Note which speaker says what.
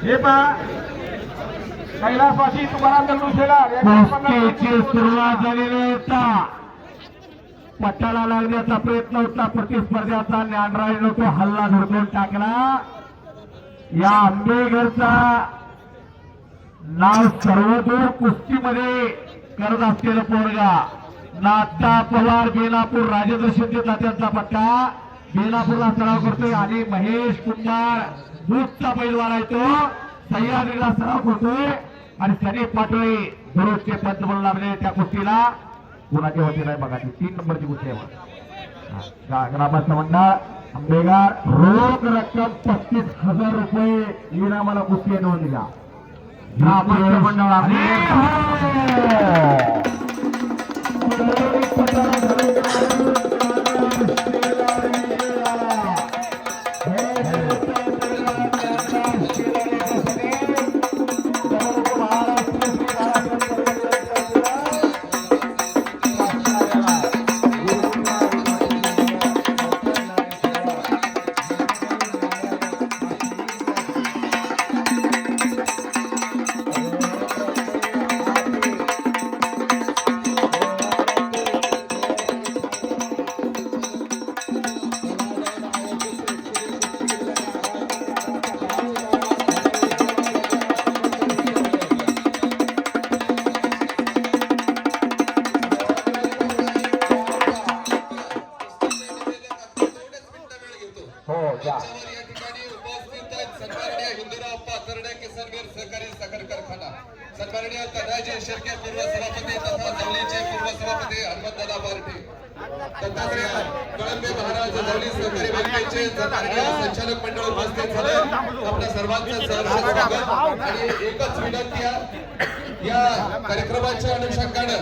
Speaker 1: हे पहा कैलासवासी तुकाराम दगडू शेलार
Speaker 2: कुस्तीची सुरुवात झालेली होता. पट्ट्याला लागण्याचा प्रयत्न होता प्रतिस्पर्ध्याचा. ज्ञानरायनं तो हल्ला धडकून टाकला. या आंबेघरचा नाव सर्वदूर कुस्तीमध्ये करत असलेलं पोरगा नाथा पवार बेलापूर राजेंद्र शिंदे तात्यांचा पट्टा बेलापूरला सराव करतोय आणि महेश कुमार दूधचा पैलवान आहे तो सह्याद्रीला सराव करतोय आणि सनी पाटोळे दररोजचे पंच म्हणून लागले त्या कुस्तीला. कुणाची होती नाही बघा ती 3 नंबरची कुस्ती आहे. ग्रामस्थ मंडळ आंबेगार रोख रक्कम 35,000 रुपये इनामाला कुस्ती नोंद घ्या. ग्रामस्थ मंडळ
Speaker 3: सन्माननीय तदाचे शिर्के पूर्व सभापती तथा जवळीचे पूर्व सभापती हनुमंतदादा पार्टी दत्तात्रय कळंबे महाराज जवळी सहकारी बँकेचे संचालक मंडळ उपस्थित झाले. आपल्या सर्वांचं सहर्ष स्वागत आणि एकच विनंती या कार्यक्रमाच्या अनुषंगाने